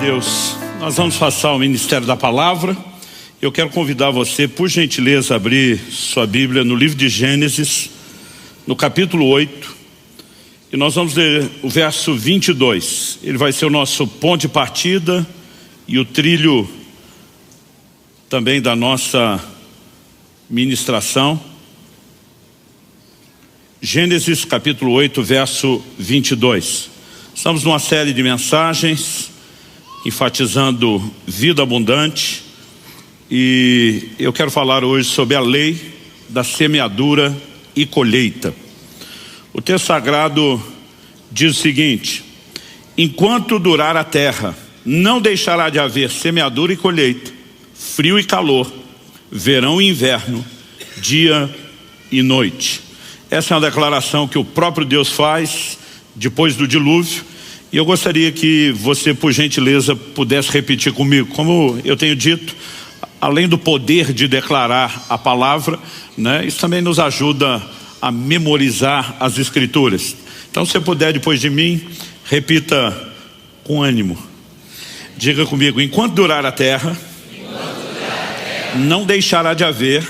Deus. Nós vamos passar o ministério da palavra. Eu quero convidar você, por gentileza, a abrir sua Bíblia no livro de Gênesis, no capítulo 8. E nós vamos ler o verso 22. Ele vai ser o nosso ponto de partida e o trilho também da nossa ministração. Gênesis capítulo 8, verso 22. Estamos numa série de mensagens enfatizando vida abundante, e eu quero falar hoje sobre a lei da semeadura e colheita. O texto sagrado diz o seguinte: enquanto durar a terra, não deixará de haver semeadura e colheita, frio e calor, verão e inverno, dia e noite. Essa é uma declaração que o próprio Deus faz depois do dilúvio, e eu gostaria que você, por gentileza, pudesse repetir comigo. Como eu tenho dito, além do poder de declarar a palavra, isso também nos ajuda a memorizar as escrituras. Então, se você puder, depois de mim, repita com ânimo. Diga comigo: enquanto durar a terra, não deixará de haver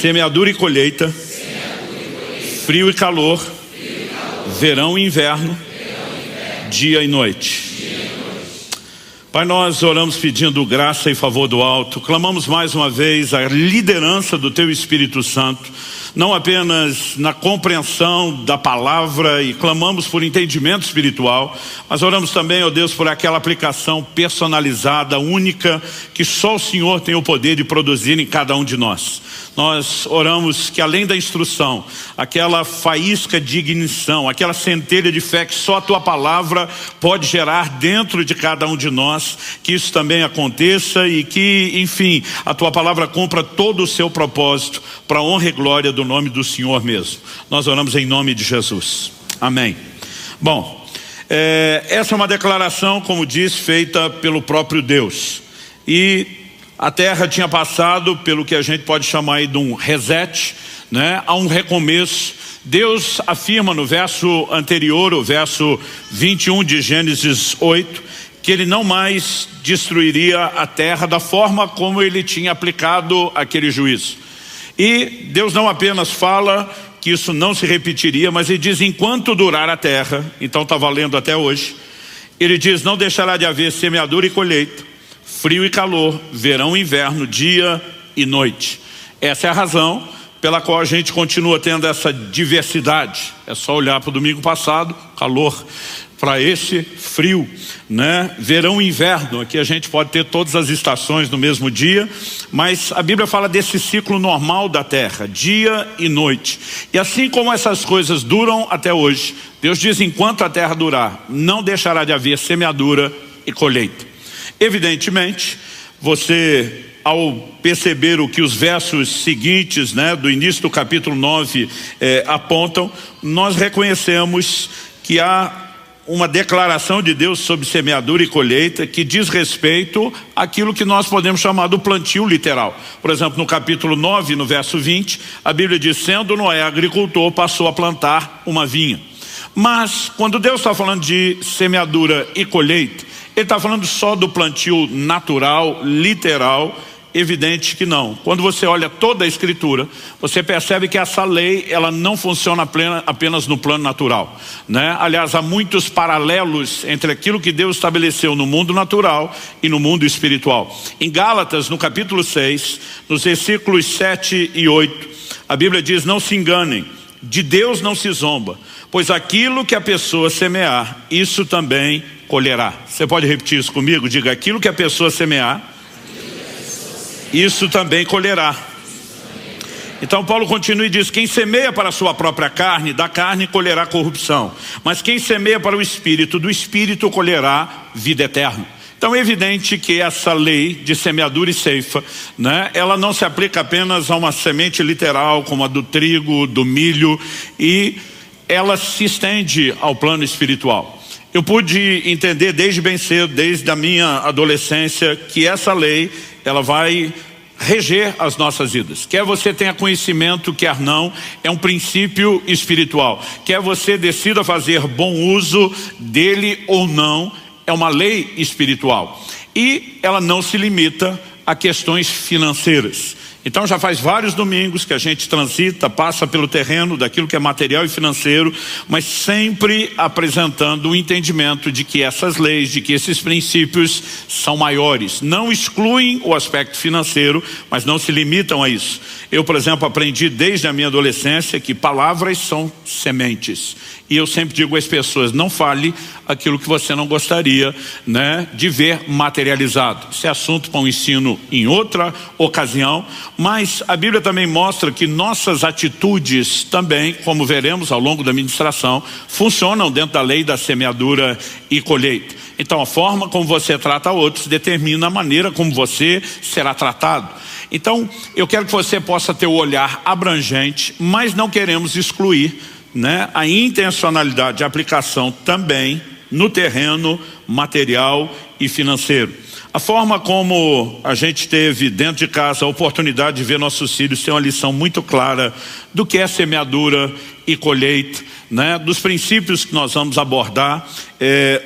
semeadura e colheita, frio e calor, verão e inverno, dia e noite. Pai, nós oramos pedindo graça e favor do alto. Clamamos mais uma vez a liderança do Teu Espírito Santo, não apenas na compreensão da palavra, e clamamos por entendimento espiritual, mas oramos também, ó Deus, por aquela aplicação personalizada, única, que só o Senhor tem o poder de produzir em cada um de nós. Nós oramos que, além da instrução, aquela faísca de ignição, aquela centelha de fé que só a Tua palavra pode gerar dentro de cada um de nós, que isso também aconteça, e que, enfim, a Tua palavra cumpra todo o seu propósito para a honra e glória do nome do Senhor mesmo. Nós oramos em nome de Jesus. Amém. Bom, essa é uma declaração, como disse, feita pelo próprio Deus. E a terra tinha passado pelo que a gente pode chamar aí de um reset, a um recomeço. Deus afirma no verso anterior, o verso 21 de Gênesis 8, que Ele não mais destruiria a terra da forma como Ele tinha aplicado aquele juízo. E Deus não apenas fala que isso não se repetiria, mas Ele diz: enquanto durar a terra, então está valendo até hoje. Ele diz: não deixará de haver semeadura e colheita, frio e calor, verão e inverno, dia e noite. Essa é a razão pela qual a gente continua tendo essa diversidade. É só olhar para o domingo passado, calor, para esse frio, verão e inverno. Aqui a gente pode ter todas as estações no mesmo dia, mas a Bíblia fala desse ciclo normal da terra, dia e noite. E assim como essas coisas duram até hoje, Deus diz: enquanto a terra durar, não deixará de haver semeadura e colheita. Evidentemente, você, ao perceber o que os versos seguintes, do início do capítulo 9 apontam, nós reconhecemos que há uma declaração de Deus sobre semeadura e colheita que diz respeito àquilo que nós podemos chamar do plantio literal. Por exemplo, no capítulo 9, no verso 20, a Bíblia diz: sendo Noé agricultor, passou a plantar uma vinha. Mas quando Deus está falando de semeadura e colheita, Ele está falando só do plantio natural, literal? Evidente que não. Quando você olha toda a Escritura, você percebe que essa lei, ela não funciona apenas no plano natural, Aliás, há muitos paralelos entre aquilo que Deus estabeleceu no mundo natural e no mundo espiritual. Em Gálatas, no capítulo 6, nos versículos 7 e 8, a Bíblia diz: não se enganem, de Deus não se zomba, pois aquilo que a pessoa semear, isso também colherá. Você pode repetir isso comigo? Diga: aquilo que a pessoa semear, isso também colherá. Então Paulo continua e diz: quem semeia para a sua própria carne, da carne colherá corrupção, mas quem semeia para o Espírito, do Espírito colherá vida eterna. Então é evidente que essa lei de semeadura e ceifa, ela não se aplica apenas a uma semente literal como a do trigo, do milho, e ela se estende ao plano espiritual. Eu pude entender desde bem cedo, desde a minha adolescência, que essa lei, ela vai reger as nossas vidas. Quer você tenha conhecimento, quer não, é um princípio espiritual. Quer você decida fazer bom uso dele ou não, é uma lei espiritual. E ela não se limita a questões financeiras. Então já faz vários domingos que a gente transita, passa pelo terreno daquilo que é material e financeiro, mas sempre apresentando o entendimento de que essas leis, de que esses princípios são maiores. Não excluem o aspecto financeiro, mas não se limitam a isso. Eu, por exemplo, aprendi desde a minha adolescência que palavras são sementes. E eu sempre digo às pessoas, não fale aquilo que você não gostaria, né, de ver materializado. Esse é assunto para um ensino em outra ocasião, mas a Bíblia também mostra que nossas atitudes também, como veremos ao longo da ministração, funcionam dentro da lei da semeadura e colheita. Então a forma como você trata outros determina a maneira como você será tratado. Então eu quero que você possa ter o olhar abrangente, mas não queremos excluir, né, a intencionalidade de aplicação também no terreno material e financeiro. A forma como a gente teve dentro de casa a oportunidade de ver nossos filhos ter uma lição muito clara do que é semeadura e colheita, né, dos princípios que nós vamos abordar.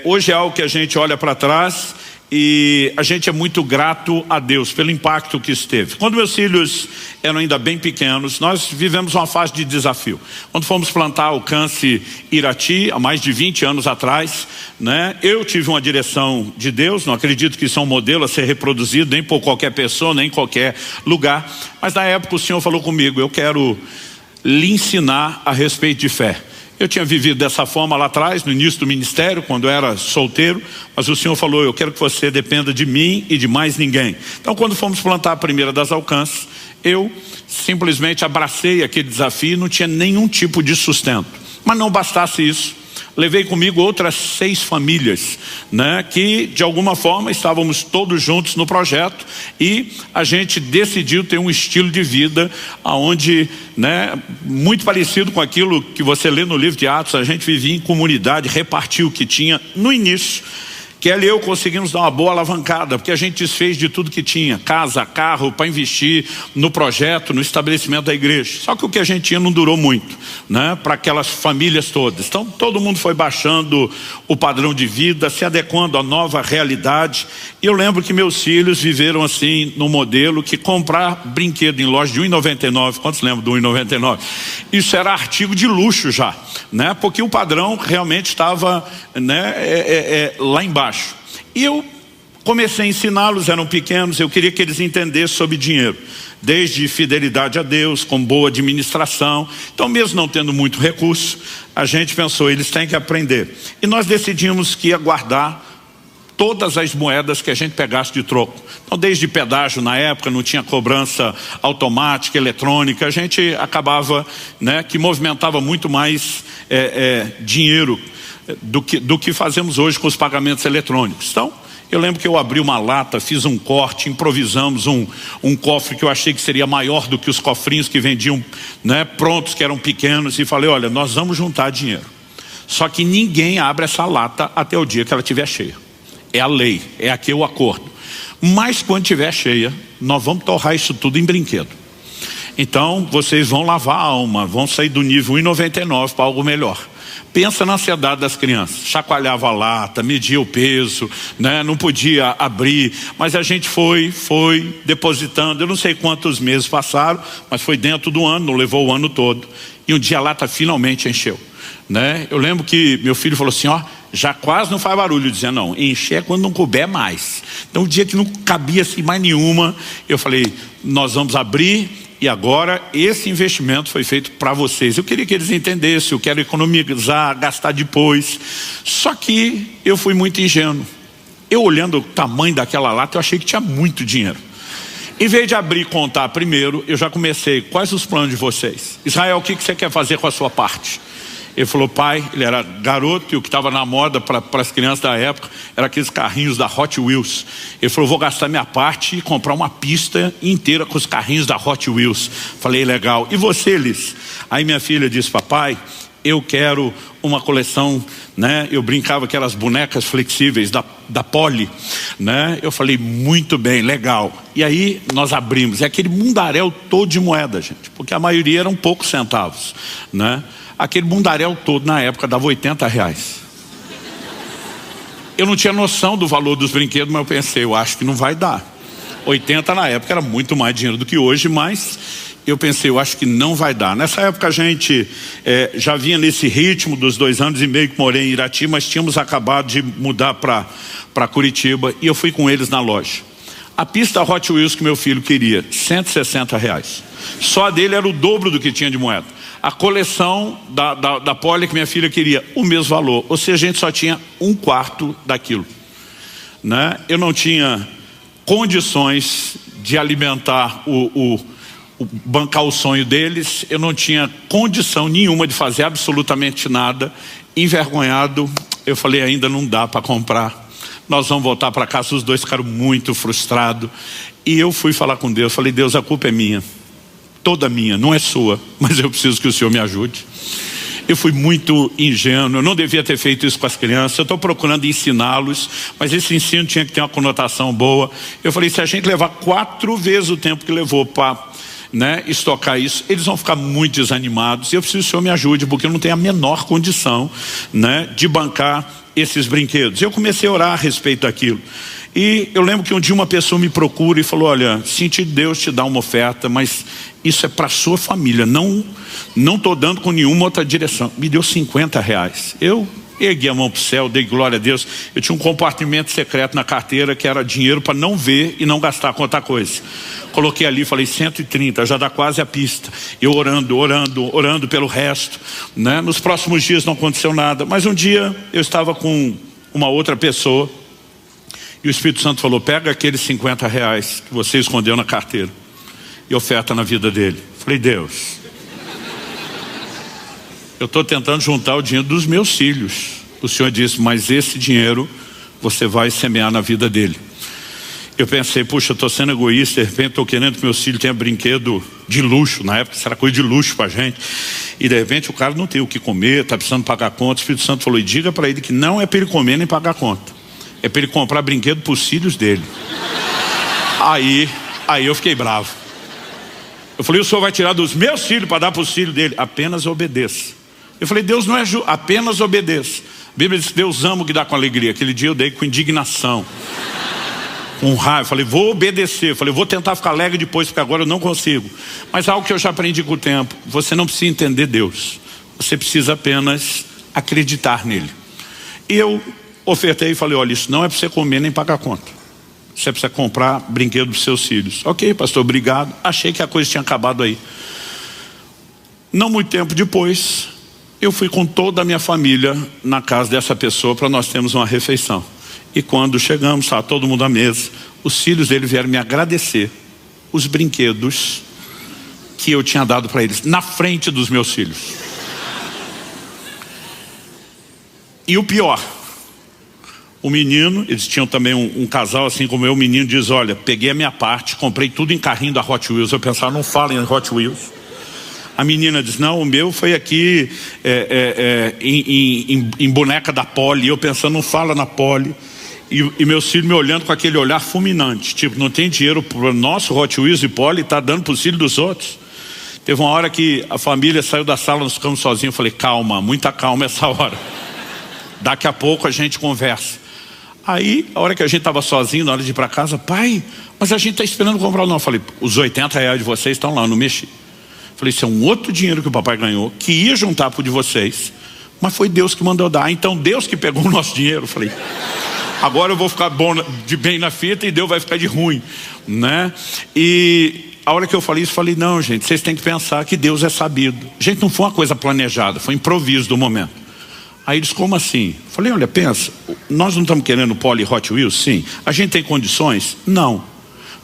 Hoje é algo que a gente olha para trás e a gente é muito grato a Deus pelo impacto que isso teve. Quando meus filhos eram ainda bem pequenos, nós vivemos uma fase de desafio. Quando fomos plantar Alcance Irati, há mais de 20 anos atrás, né, eu tive uma direção de Deus, não acredito que isso é um modelo a ser reproduzido, nem por qualquer pessoa, nem em qualquer lugar. Mas na época o Senhor falou comigo, eu quero lhe ensinar a respeito de fé. Eu tinha vivido dessa forma lá atrás, no início do ministério, quando eu era solteiro, mas o Senhor falou, eu quero que você dependa de mim e de mais ninguém. Então quando fomos plantar a primeira das Alcances, eu simplesmente abracei aquele desafio e não tinha nenhum tipo de sustento. Mas não bastasse isso, levei comigo outras 6 famílias, né, que de alguma forma estávamos todos juntos no projeto e a gente decidiu ter um estilo de vida onde, né, muito parecido com aquilo que você lê no livro de Atos, a gente vivia em comunidade, repartiu o que tinha no início. Kelly e eu conseguimos dar uma boa alavancada, porque a gente desfez de tudo que tinha, casa, carro, para investir no projeto, no estabelecimento da igreja. Só que o que a gente tinha não durou muito, né, para aquelas famílias todas. Então todo mundo foi baixando o padrão de vida, se adequando à nova realidade. E eu lembro que meus filhos viveram assim, no modelo que comprar brinquedo em loja de R$1,99, quantos lembram do R$1,99? Isso era artigo de luxo já, né, porque o padrão realmente estava, né, lá embaixo. E eu comecei a ensiná-los, eram pequenos, eu queria que eles entendessem sobre dinheiro, desde fidelidade a Deus, com boa administração. Então mesmo não tendo muito recurso, a gente pensou, eles têm que aprender. E nós decidimos que ia guardar todas as moedas que a gente pegasse de troco. Então desde pedágio na época, não tinha cobrança automática, eletrônica, a gente acabava, né, que movimentava muito mais dinheiro do que fazemos hoje com os pagamentos eletrônicos. Então eu lembro que eu abri uma lata, fiz um corte, improvisamos um cofre que eu achei que seria maior do que os cofrinhos que vendiam, né, prontos, que eram pequenos, e falei, olha, nós vamos juntar dinheiro, só que ninguém abre essa lata até o dia que ela estiver cheia. É a lei, é aqui o acordo. Mas quando estiver cheia, nós vamos torrar isso tudo em brinquedo. Então vocês vão lavar a alma, vão sair do nível 1,99 para algo melhor. Pensa na ansiedade das crianças, chacoalhava a lata, media o peso, né? Não podia abrir, mas a gente foi depositando. Eu não sei quantos meses passaram, mas foi dentro do ano, não levou o ano todo. E um dia a lata finalmente encheu, né? Eu lembro que meu filho falou assim, ó, já quase não faz barulho, dizendo, não, encher é quando não couber mais. Então o dia que não cabia assim mais nenhuma, eu falei, nós vamos abrir. E agora esse investimento foi feito para vocês. Eu queria que eles entendessem, eu quero economizar, gastar depois. Só que eu fui muito ingênuo. Eu olhando o tamanho daquela lata, eu achei que tinha muito dinheiro. Em vez de abrir e contar primeiro, eu já comecei, quais os planos de vocês? Israel, o que você quer fazer com a sua parte? Ele falou, pai, ele era garoto e o que estava na moda para as crianças da época era aqueles carrinhos da Hot Wheels. Ele falou, vou gastar minha parte e comprar uma pista inteira com os carrinhos da Hot Wheels. Falei, legal. E você, Liz? Aí minha filha disse, papai, eu quero uma coleção, né? Eu brincava aquelas bonecas flexíveis da Poli, né? Eu falei, muito bem, legal. E aí nós abrimos, é aquele mundaréu todo de moeda, gente, porque a maioria eram poucos centavos, né? Aquele mundaréu todo na época dava R$80. Eu não tinha noção do valor dos brinquedos, mas eu pensei, eu acho que não vai dar. 80 na época era muito mais dinheiro do que hoje, mas eu pensei, eu acho que não vai dar. Nessa época a gente já vinha nesse ritmo dos 2 anos e meio que morei em Irati, mas tínhamos acabado de mudar para Curitiba e eu fui com eles na loja. A pista Hot Wheels que meu filho queria, R$160. Só a dele era o dobro do que tinha de moeda. A coleção da Poli que minha filha queria, o mesmo valor. Ou seja, a gente só tinha 1/4 daquilo, né? Eu não tinha condições de alimentar bancar o sonho deles. Eu não tinha condição nenhuma de fazer absolutamente nada. Envergonhado, eu falei, ainda não dá para comprar. Nós vamos voltar para casa. Os dois ficaram muito frustrados. E eu fui falar com Deus. Falei, Deus, a culpa é minha. Toda minha, não é sua. Mas eu preciso que o Senhor me ajude. Eu fui muito ingênuo, eu não devia ter feito isso com as crianças. Eu estou procurando ensiná-los, mas esse ensino tinha que ter uma conotação boa. Eu falei, se a gente levar 4 vezes o tempo que levou para estocar isso, eles vão ficar muito desanimados. E eu preciso que o Senhor me ajude, porque eu não tenho a menor condição de bancar esses brinquedos. Eu comecei a orar a respeito daquilo. E eu lembro que um dia uma pessoa me procura e falou, olha, senti Deus te dar uma oferta, mas isso é para sua família, não estou dando com nenhuma outra direção. Me deu R$50. Eu ergui a mão para o céu, dei glória a Deus. Eu tinha um compartimento secreto na carteira que era dinheiro para não ver e não gastar com outra coisa. Coloquei ali, falei 130, já dá quase a pista. Eu orando pelo resto, Nos próximos dias não aconteceu nada, mas um dia eu estava com uma outra pessoa e o Espírito Santo falou, pega aqueles R$50 que você escondeu na carteira e oferta na vida dele. Falei, Deus, eu estou tentando juntar o dinheiro dos meus filhos. O Senhor disse, mas esse dinheiro você vai semear na vida dele. Eu pensei, puxa, eu estou sendo egoísta, de repente estou querendo que meus filhos tenham brinquedo de luxo. Na época isso era coisa de luxo para a gente. E de repente o cara não tem o que comer, está precisando pagar conta. O Espírito Santo falou, e diga para ele que não é para ele comer nem pagar conta. É para ele comprar brinquedo para os filhos dele. Aí eu fiquei bravo. Eu falei, o Senhor vai tirar dos meus filhos para dar para os filhos dele? Apenas obedeça. Eu falei, Deus não é justo, apenas obedeça. A Bíblia diz que Deus ama o que dá com alegria. Aquele dia eu dei com indignação, com raiva. Falei, vou obedecer. Falei, vou tentar ficar alegre depois, porque agora eu não consigo. Mas algo que eu já aprendi com o tempo, você não precisa entender Deus. Você precisa apenas acreditar nele. E eu ofertei e falei, olha, isso não é para você comer nem pagar conta. Você precisa comprar brinquedo para os seus filhos. Ok, pastor, obrigado. Achei que a coisa tinha acabado aí. Não muito tempo depois, eu fui com toda a minha família na casa dessa pessoa para nós termos uma refeição. E quando chegamos, estava todo mundo à mesa, os filhos dele vieram me agradecer os brinquedos que eu tinha dado para eles, na frente dos meus filhos. E o pior, o menino, eles tinham também um casal assim como eu, o menino diz, olha, peguei a minha parte, comprei tudo em carrinho da Hot Wheels. Eu pensava, não falem em Hot Wheels. A menina diz, não, o meu foi aqui em boneca da Poli. Eu pensando, não fala na Poli. E meus filhos me olhando com aquele olhar fulminante, tipo, não tem dinheiro para o nosso Hot Wheels e Poli, está dando para os filhos dos outros. Teve uma hora que a família saiu da sala, nós ficamos sozinhos. Eu falei, calma, muita calma essa hora. Daqui a pouco a gente conversa. Aí, a hora que a gente estava sozinho, na hora de ir para casa, pai, mas a gente está esperando comprar. Não, eu falei, os R$80 de vocês estão lá, não mexi. Falei, isso é um outro dinheiro que o papai ganhou, que ia juntar para o de vocês, mas foi Deus que mandou dar. Então Deus que pegou o nosso dinheiro. Falei, agora eu vou ficar bom de bem na fita e Deus vai ficar de ruim, E a hora que eu falei isso, falei, não, gente, vocês têm que pensar que Deus é sabido. Gente, não foi uma coisa planejada, foi improviso do momento. Aí eles, como assim? Falei, olha, pensa, nós não estamos querendo Poli Hot Wheels? Sim. A gente tem condições? Não.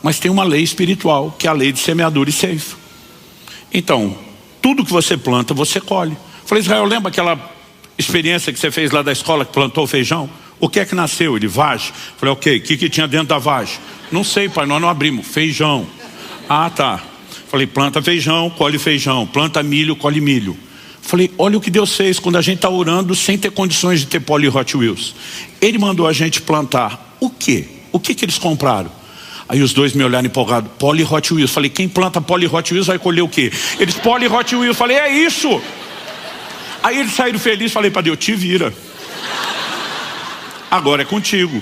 Mas tem uma lei espiritual, que é a lei de semeadura e ceifa. Então, tudo que você planta, você colhe. Falei, Israel, lembra aquela experiência que você fez lá da escola, que plantou feijão? O que é que nasceu? Ele, vagem. Falei, ok, o que tinha dentro da vagem? Não sei, pai, nós não abrimos. Feijão. Ah, tá. Falei, planta feijão, colhe feijão. Planta milho, colhe milho. Falei, olha o que Deus fez quando a gente está orando sem ter condições de ter Poli Hot Wheels. Ele mandou a gente plantar. O quê? O que eles compraram? Aí os dois me olharam empolgados. Poli Hot Wheels. Falei, quem planta Poli Hot Wheels vai colher o quê? Eles, Poli Hot Wheels. Falei, é isso. Aí eles saíram felizes. Falei para Deus, te vira. agora é contigo.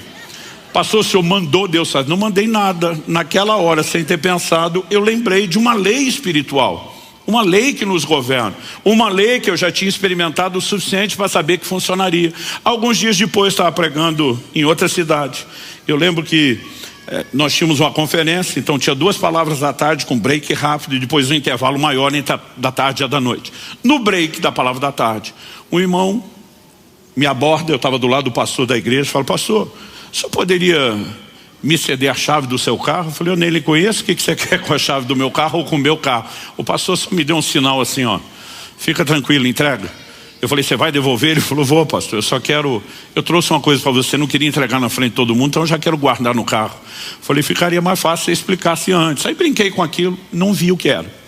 Pastor, o senhor mandou Deus fazer? Não mandei nada. Naquela hora, sem ter pensado, eu lembrei de uma lei espiritual. Uma lei que nos governa. Uma lei que eu já tinha experimentado o suficiente para saber que funcionaria. Alguns dias depois, estava pregando em outra cidade. Eu lembro que nós tínhamos uma conferência, então tinha 2 palavras da tarde com break rápido e depois um intervalo maior entre da tarde e da noite. No break da palavra da tarde, um irmão me aborda, eu estava do lado do pastor da igreja, fala: pastor, o senhor poderia me ceder a chave do seu carro? Eu falei: eu nem lhe conheço, o que você quer com a chave do meu carro ou com o meu carro? O pastor só me deu um sinal assim, ó: fica tranquilo, entrega. Eu falei: você vai devolver? Ele falou: vou, pastor, eu trouxe uma coisa para você, não queria entregar na frente de todo mundo, então eu já quero guardar no carro. Eu falei: ficaria mais fácil se você explicasse antes. Aí brinquei com aquilo, não vi o que era.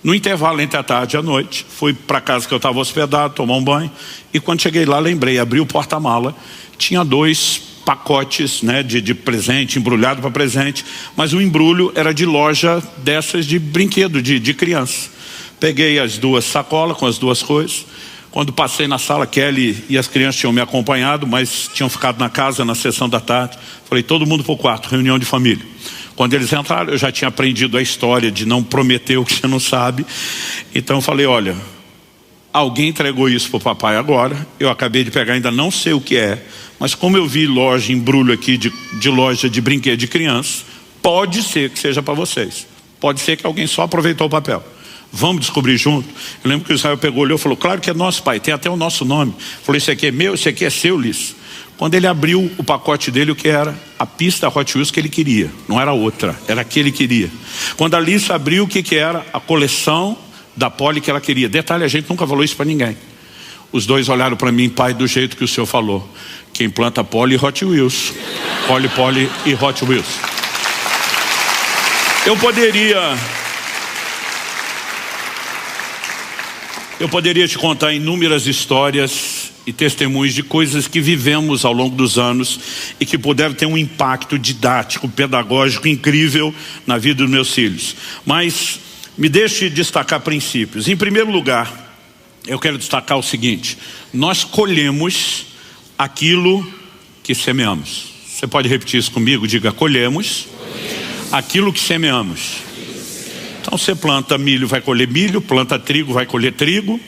No intervalo entre a tarde e a noite, fui para casa que eu estava hospedado, tomar um banho, e quando cheguei lá, lembrei, abri o porta-mala, tinha 2 pacotes, né, de presente, embrulhado para presente, mas o embrulho era de loja dessas de brinquedo, de criança. Peguei as 2 sacolas com as 2 coisas. Quando passei na sala, Kelly e as crianças tinham me acompanhado, mas tinham ficado na casa na sessão da tarde. Falei: todo mundo para o quarto, reunião de família. Quando eles entraram, eu já tinha aprendido a história de não prometer o que você não sabe. Então eu falei: olha, alguém entregou isso para o papai agora, eu acabei de pegar, ainda não sei o que é, mas como eu vi loja, embrulho aqui de loja de brinquedo de criança, pode ser que seja para vocês. Pode ser que alguém só aproveitou o papel. Vamos descobrir junto. Eu lembro que o Israel pegou, olhou e falou: claro que é nosso, pai, tem até o nosso nome. Falou: esse aqui é meu, esse aqui é seu, Liz. Quando ele abriu o pacote dele, o que era? A pista Hot Wheels que ele queria, não era outra, era a que ele queria. Quando a Liz abriu, o que era? A coleção da Polly que ela queria. Detalhe, a gente nunca falou isso para ninguém. Os 2 olharam para mim: pai, do jeito que o senhor falou, quem planta Polly e Hot Wheels. Polly e Hot Wheels. Eu poderia te contar inúmeras histórias e testemunhos de coisas que vivemos ao longo dos anos e que puderam ter um impacto didático, pedagógico incrível na vida dos meus filhos. Mas me deixe destacar princípios. Em primeiro lugar, eu quero destacar o seguinte: nós colhemos aquilo que semeamos. Você pode repetir isso comigo? Diga: colhemos aquilo que semeamos. Então você planta milho, vai colher milho. Planta trigo, vai colher trigo.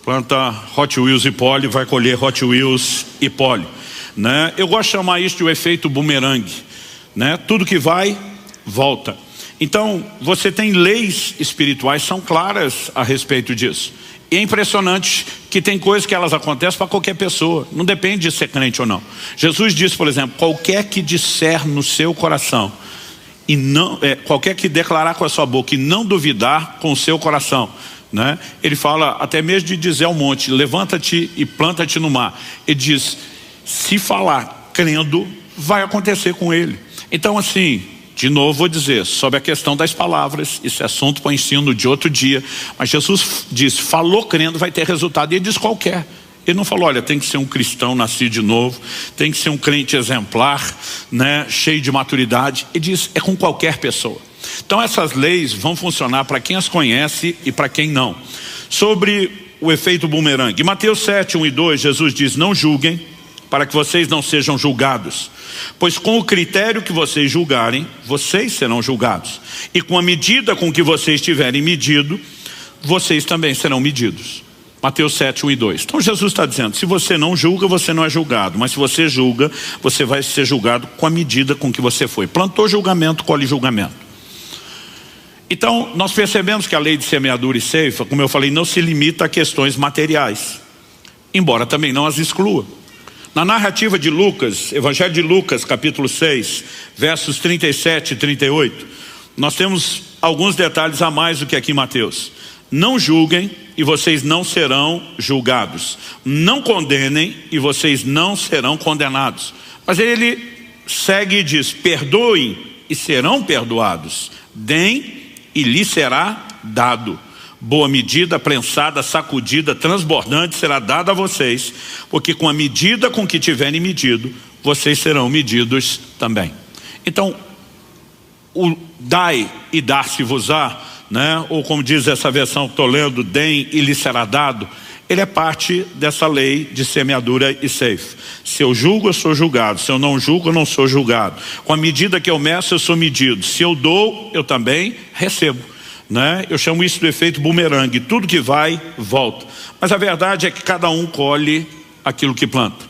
Planta Hot Wheels e Polly, vai colher Hot Wheels e Polly, né? Eu gosto de chamar isso de o efeito bumerangue, né? Tudo que vai, volta. Então você tem leis espirituais, são claras a respeito disso. E é impressionante que tem coisas que elas acontecem para qualquer pessoa, não depende de ser crente ou não. Jesus disse, por exemplo: qualquer que disser no seu coração e não, qualquer que declarar com a sua boca e não duvidar com o seu coração, né? Ele fala até mesmo de dizer ao monte: levanta-te e planta-te no mar. Ele diz: se falar crendo, vai acontecer com ele. Então, assim, de novo vou dizer sobre a questão das palavras, isso é assunto para ensino de outro dia, mas Jesus diz: falou crendo, vai ter resultado. E ele diz: qualquer. Ele não falou: olha, tem que ser um cristão nascido de novo, tem que ser um crente exemplar, né, cheio de maturidade. Ele diz: é com qualquer pessoa. Então essas leis vão funcionar para quem as conhece e para quem não. Sobre o efeito bumerangue, em Mateus 7, 1 e 2, Jesus diz: não julguem, para que vocês não sejam julgados, pois com o critério que vocês julgarem, vocês serão julgados, e com a medida com que vocês tiverem medido, vocês também serão medidos. Mateus 7, 1 e 2. Então Jesus está dizendo: se você não julga, você não é julgado, mas se você julga, você vai ser julgado com a medida com que você foi. Plantou julgamento, colhe julgamento. Então nós percebemos que a lei de semeadura e ceifa, como eu falei, não se limita a questões materiais, embora também não as exclua. Na narrativa de Lucas, Evangelho de Lucas, capítulo 6, versos 37 e 38, nós temos alguns detalhes a mais do que aqui em Mateus. Não julguem e vocês não serão julgados. Não condenem e vocês não serão condenados. Mas ele segue e diz: perdoem e serão perdoados. Deem e lhe será dado. Boa medida, prensada, sacudida, transbordante será dada a vocês, porque com a medida com que tiverem medido, vocês serão medidos também. Então, o dai e dar-se-vos-á, né? Ou como diz essa versão que estou lendo, deem e lhe será dado, ele é parte dessa lei de semeadura e ceifa. Se eu julgo, eu sou julgado. Se eu não julgo, eu não sou julgado. Com a medida que eu meço, eu sou medido. Se eu dou, eu também recebo, né? Eu chamo isso do efeito bumerangue. Tudo que vai, volta. Mas a verdade é que cada um colhe aquilo que planta.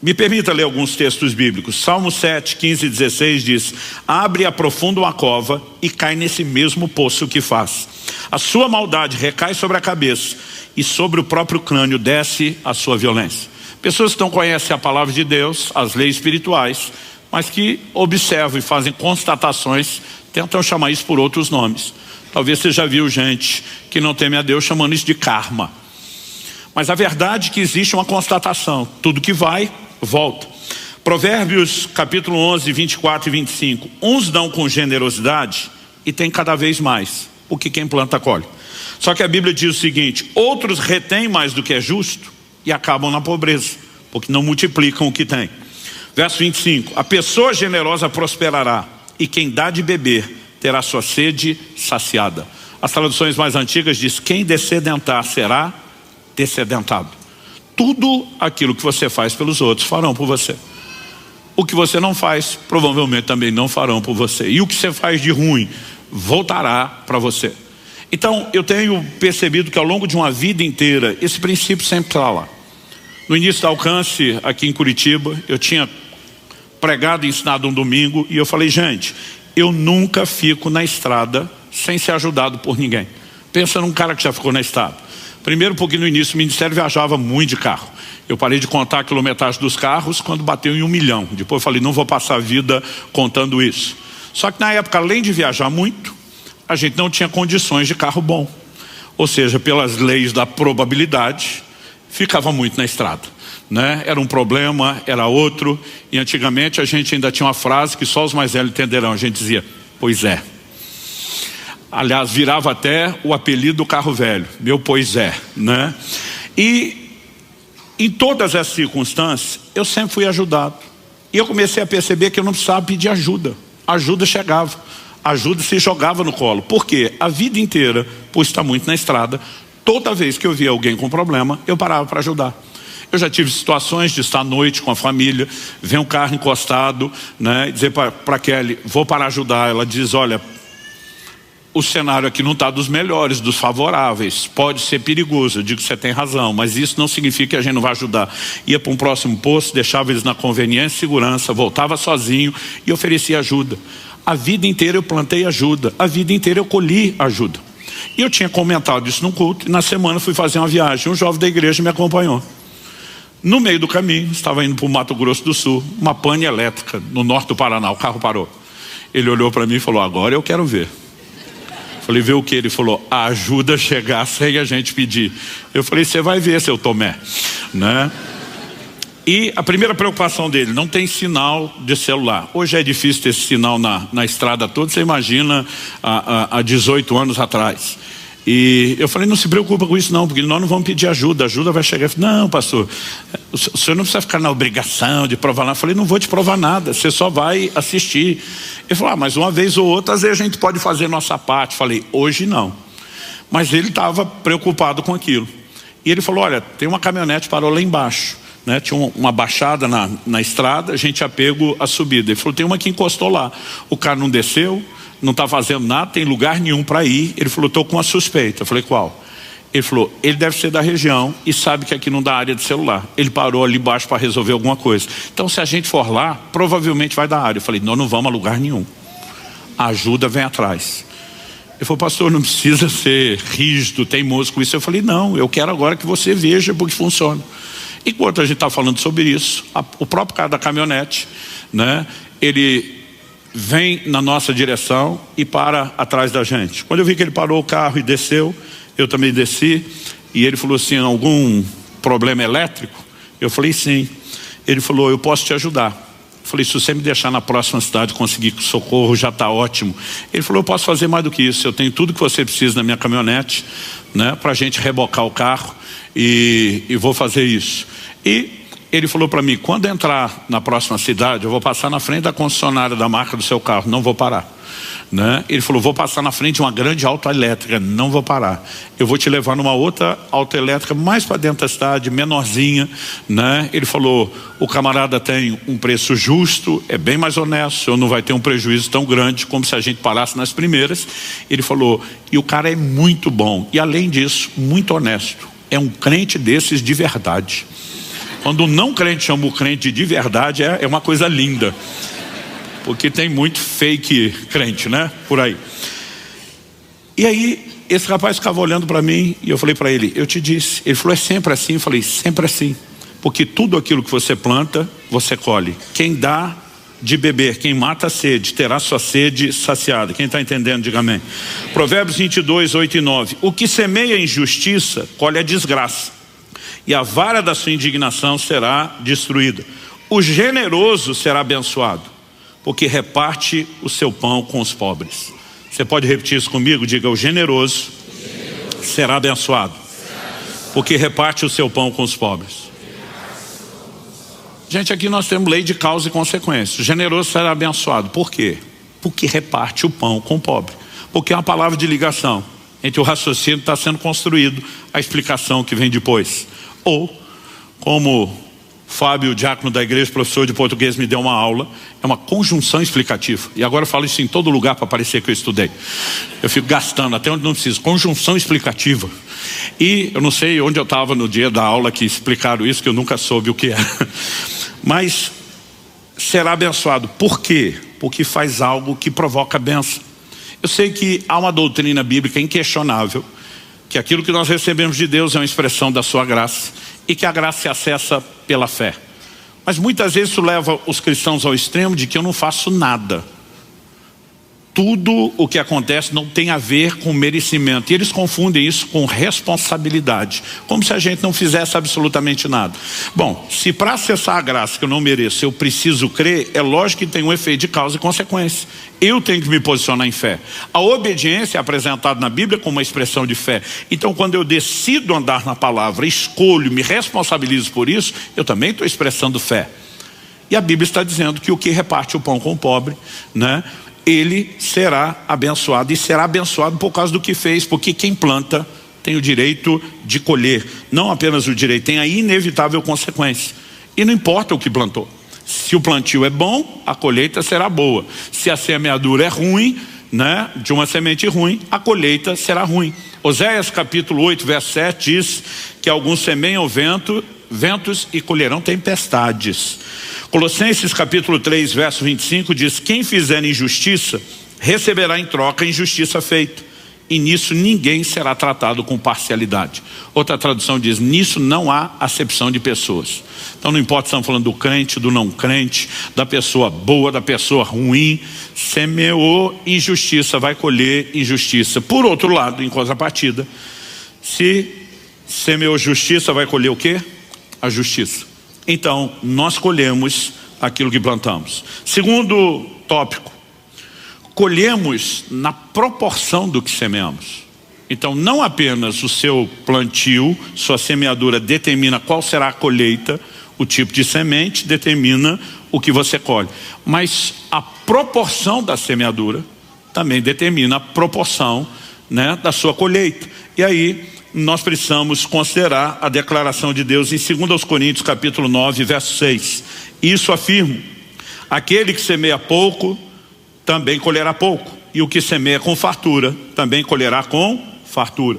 Me permita ler alguns textos bíblicos. Salmo 7, 15 e 16 diz: abre e aprofunda uma cova e cai nesse mesmo poço que faz. A sua maldade recai sobre a cabeça e sobre o próprio crânio desce a sua violência. Pessoas que não conhecem a palavra de Deus, as leis espirituais, mas que observam e fazem constatações, tentam chamar isso por outros nomes. Talvez você já viu gente que não teme a Deus chamando isso de karma. Mas a verdade é que existe uma constatação: tudo que vai, volta. Provérbios capítulo 11, 24 e 25. Uns dão com generosidade e tem cada vez mais, porque quem planta colhe. Só que a Bíblia diz o seguinte: outros retêm mais do que é justo e acabam na pobreza, porque não multiplicam o que tem. Verso 25. A pessoa generosa prosperará e quem dá de beber terá sua sede saciada. As traduções mais antigas diz: quem descedentar será descedentado. Tudo aquilo que você faz pelos outros farão por você. O que você não faz, provavelmente também não farão por você. E o que você faz de ruim voltará para você. Então eu tenho percebido que ao longo de uma vida inteira esse princípio sempre está lá. No início da Alcance, aqui em Curitiba, eu tinha pregado e ensinado um domingo e eu falei: gente, eu nunca fico na estrada sem ser ajudado por ninguém. Pensa num cara que já ficou na estrada. Primeiro porque no início o ministério viajava muito de carro. Eu parei de contar a quilometragem dos carros quando bateu em 1 milhão. Depois eu falei: não vou passar a vida contando isso. Só que na época, além de viajar muito, a gente não tinha condições de carro bom. Ou seja, pelas leis da probabilidade, ficava muito na estrada, né? Era um problema, era outro. E antigamente a gente ainda tinha uma frase que só os mais velhos entenderão. A gente dizia: pois é. Aliás, virava até o apelido do carro velho, meu pois é, né? E em todas essas circunstâncias eu sempre fui ajudado. E eu comecei a perceber que eu não precisava pedir ajuda. A ajuda chegava, a ajuda se jogava no colo. Por quê? A vida inteira, por estar muito na estrada, toda vez que eu via alguém com problema, eu parava para ajudar. Eu já tive situações de estar à noite com a família, ver um carro encostado, né, e dizer para Kelly: vou para ajudar. Ela diz: olha, o cenário aqui não está dos melhores, dos favoráveis, pode ser perigoso. Eu digo: você tem razão, mas isso não significa que a gente não vai ajudar. Ia para um próximo posto, deixava eles na conveniência e segurança, voltava sozinho e oferecia ajuda. A vida inteira eu plantei ajuda, a vida inteira eu colhi ajuda. E eu tinha comentado isso num culto, e na semana fui fazer uma viagem, um jovem da igreja me acompanhou. No meio do caminho, estava indo para o Mato Grosso do Sul, uma pane elétrica no norte do Paraná, o carro parou. Ele olhou para mim e falou: agora eu quero ver. Falei: ver o que? Ele falou: a ajuda chegar sem a gente pedir. Eu falei: você vai ver, seu Tomé, né? E a primeira preocupação dele: não tem sinal de celular. Hoje é difícil ter esse sinal na estrada toda, você imagina há 18 anos atrás. E eu falei: não se preocupa com isso não, porque nós não vamos pedir ajuda, a ajuda vai chegar. Eu falei: não, pastor, o senhor não precisa ficar na obrigação de provar nada. Eu falei: não vou te provar nada, você só vai assistir. Ele falou: mas uma vez ou outra, às vezes a gente pode fazer nossa parte. Eu falei: hoje não. Mas ele estava preocupado com aquilo. E ele falou: olha, tem uma caminhonete parou lá embaixo, né? Tinha uma baixada na estrada, a gente tinha pego a subida. Ele falou: tem uma que encostou lá, o cara não desceu, não está fazendo nada, tem lugar nenhum para ir. Ele falou: estou com uma suspeita. Eu falei: qual? Ele falou: ele deve ser da região e sabe que aqui não dá área de celular. Ele parou ali embaixo para resolver alguma coisa. Então se a gente for lá, provavelmente vai dar área. Eu falei: nós não vamos a lugar nenhum, a ajuda vem atrás. Ele falou: pastor, não precisa ser rígido, teimoso com isso. Eu falei: não, eu quero agora que você veja porque funciona. Enquanto a gente está falando sobre isso, o próprio cara da caminhonete, né, ele vem na nossa direção e para atrás da gente. Quando eu vi que ele parou o carro e desceu, eu também desci. E ele falou assim: algum problema elétrico? Eu falei: sim. Ele falou: eu posso te ajudar. Eu falei: se você me deixar na próxima cidade conseguir socorro, já está ótimo. Ele falou: eu posso fazer mais do que isso, eu tenho tudo que você precisa na minha caminhonete, né, para a gente rebocar o carro, e vou fazer isso. E ele falou para mim: quando entrar na próxima cidade, eu vou passar na frente da concessionária da marca do seu carro, não vou parar. né? Ele falou, vou passar na frente de uma grande autoelétrica, não vou parar. Eu vou te levar numa outra autoelétrica mais para dentro da cidade, menorzinha, né? Ele falou, o camarada tem um preço justo, é bem mais honesto, não vai ter um prejuízo tão grande como se a gente parasse nas primeiras. Ele falou, e o cara é muito bom, e além disso, muito honesto. É um crente desses de verdade. Quando um não crente chama o crente de verdade, é uma coisa linda. Porque tem muito fake crente, né? Por aí. E aí, esse rapaz ficava olhando para mim e eu falei para ele, eu te disse. Ele falou, é sempre assim? Eu falei, sempre assim. Porque tudo aquilo que você planta, você colhe. Quem dá de beber, quem mata a sede, terá sua sede saciada. Quem está entendendo, diga amém. Provérbios 22, 8 e 9. O que semeia injustiça, colhe a desgraça. E a vara da sua indignação será destruída. O generoso será abençoado, porque reparte o seu pão com os pobres. Você pode repetir isso comigo? Diga, o generoso será abençoado, porque reparte o seu pão com os pobres. Gente, aqui nós temos lei de causa e consequência. O generoso será abençoado. Por quê? Porque reparte o pão com o pobre. Porque é uma palavra de ligação entre o raciocínio que está sendo construído, a explicação que vem depois. Ou, como Fábio, diácono da igreja, professor de português, me deu uma aula, é uma conjunção explicativa. E agora eu falo isso em todo lugar para parecer que eu estudei. Eu fico gastando até onde não preciso. Conjunção explicativa. E eu não sei onde eu estava no dia da aula que explicaram isso, que eu nunca soube o que era. Mas será abençoado. Por quê? Porque faz algo que provoca bênção. Eu sei que há uma doutrina bíblica inquestionável, que aquilo que nós recebemos de Deus é uma expressão da sua graça, e que a graça se acessa pela fé. Mas muitas vezes isso leva os cristãos ao extremo de que eu não faço nada. Tudo o que acontece não tem a ver com merecimento. E eles confundem isso com responsabilidade. Como se a gente não fizesse absolutamente nada. Bom, se para acessar a graça que eu não mereço, eu preciso crer, é lógico que tem um efeito de causa e consequência. Eu tenho que me posicionar em fé. A obediência é apresentada na Bíblia como uma expressão de fé. Então quando eu decido andar na palavra, escolho, me responsabilizo por isso, eu também estou expressando fé. E a Bíblia está dizendo que o que reparte o pão com o pobre, né? Ele será abençoado, e será abençoado por causa do que fez, porque quem planta tem o direito de colher. Não apenas o direito, tem a inevitável consequência. E não importa o que plantou. Se o plantio é bom, a colheita será boa. Se a semeadura é ruim, né, de uma semente ruim, a colheita será ruim. Oséias capítulo 8, verso 7 diz que alguns semeiam ventos e colherão tempestades. Colossenses capítulo 3, verso 25 diz, quem fizer injustiça, receberá em troca a injustiça feita. E nisso ninguém será tratado com parcialidade. Outra tradução diz, nisso não há acepção de pessoas. Então não importa se estamos falando do crente, do não crente, da pessoa boa, da pessoa ruim. Semeou injustiça, vai colher injustiça. Por outro lado, em contrapartida, se semeou justiça, vai colher o quê? A justiça. Então, nós colhemos aquilo que plantamos. Segundo tópico, colhemos na proporção do que semeamos. Então, não apenas o seu plantio, sua semeadura determina qual será a colheita, o tipo de semente determina o que você colhe. Mas a proporção da semeadura também determina a proporção, né, da sua colheita. E aí nós precisamos considerar a declaração de Deus em 2 Coríntios capítulo 9, verso 6. Isso afirmo, aquele que semeia pouco, também colherá pouco. E o que semeia com fartura, também colherá com fartura.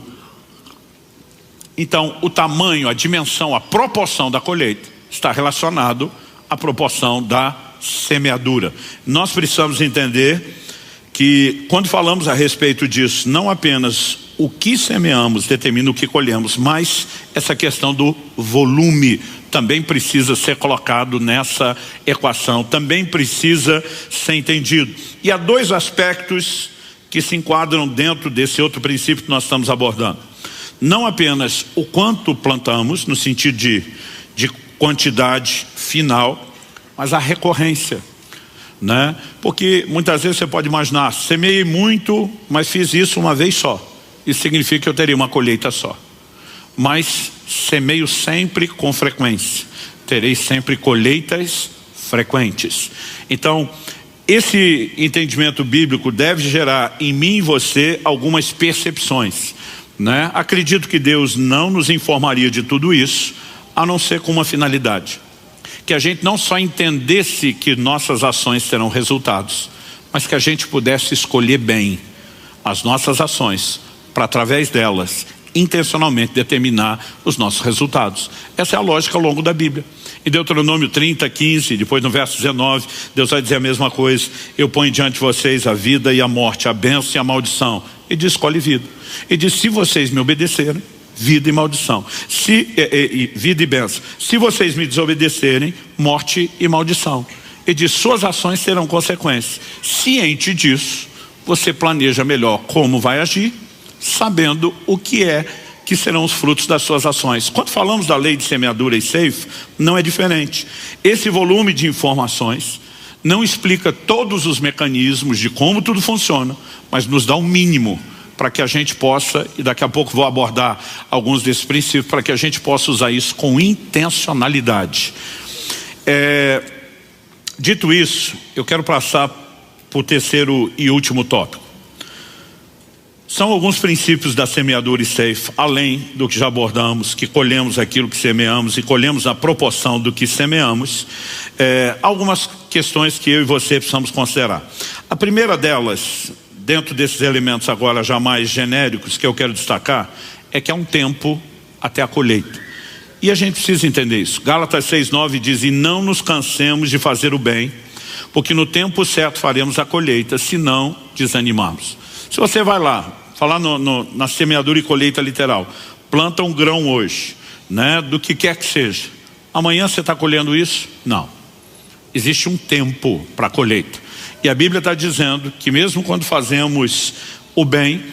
Então, o tamanho, a dimensão, a proporção da colheita está relacionado à proporção da semeadura. Nós precisamos entender que quando falamos a respeito disso, não apenas o que semeamos determina o que colhemos, mas essa questão do volume também precisa ser colocado nessa equação, também precisa ser entendido. E há dois aspectos que se enquadram dentro desse outro princípio que nós estamos abordando. Não apenas o quanto plantamos, no sentido de quantidade final, mas a recorrência, né? Porque muitas vezes você pode imaginar, semeei muito, mas fiz isso uma vez só. Isso significa que eu teria uma colheita só. Mas semeio sempre com frequência. Terei sempre colheitas frequentes. Então, Esse entendimento bíblico deve gerar em mim e você algumas percepções, né? Acredito que Deus não nos informaria de tudo isso, a não ser com uma finalidade. Que a gente não só entendesse que nossas ações terão resultados, mas que a gente pudesse escolher bem as nossas ações, para através delas, intencionalmente determinar os nossos resultados. Essa é a lógica ao longo da Bíblia. Em Deuteronômio 30, 15, depois no verso 19, Deus vai dizer a mesma coisa: eu ponho diante de vocês a vida e a morte, a bênção e a maldição. E diz: escolhe vida. E diz: se vocês me obedecerem, vida e maldição. Vida e bênção. Se vocês me desobedecerem, morte e maldição. E diz: suas ações terão consequências. Ciente disso, você planeja melhor como vai agir, sabendo o que serão os frutos das suas ações. Quando falamos da lei de semeadura e ceifa, não é diferente. Esse volume de informações não explica todos os mecanismos de como tudo funciona, mas nos dá um mínimo para que a gente possa, e daqui a pouco vou abordar alguns desses princípios, para que a gente possa usar isso com intencionalidade. Dito isso, eu quero passar para o terceiro e último tópico. São alguns princípios da semeadura e ceifa, além do que já abordamos, que colhemos aquilo que semeamos e colhemos a proporção do que semeamos. Algumas questões que eu e você precisamos considerar. A primeira delas, dentro desses elementos agora já mais genéricos que eu quero destacar, é que há um tempo até a colheita. E a gente precisa entender isso. Gálatas 6:9 diz: e não nos cansemos de fazer o bem, porque no tempo certo faremos a colheita, se não desanimarmos. Se você vai lá, falar na semeadura e colheita literal, planta um grão hoje, né, do que quer que seja, amanhã você está colhendo isso? Não. Existe um tempo para a colheita. E a Bíblia está dizendo que mesmo quando fazemos o bem,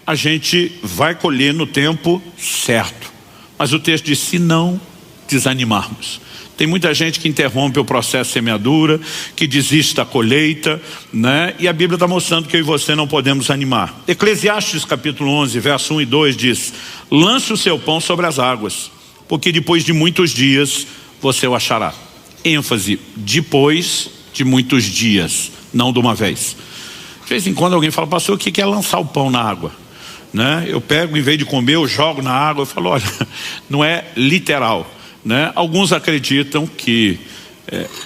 a gente vai colher no tempo certo. Mas o texto diz: se não desanimarmos. Tem muita gente que interrompe o processo de semeadura, que desiste da colheita, né? E a Bíblia está mostrando que eu e você não podemos animar. Eclesiastes capítulo 11, verso 1 e 2 diz: lance o seu pão sobre as águas, porque depois de muitos dias você o achará. ênfase, depois de muitos dias, não de uma vez. De vez em quando alguém fala: pastor, o que é lançar o pão na água? Né? Eu pego, em vez de comer, eu jogo na água. Eu falo: olha, não é literal, né? Alguns acreditam que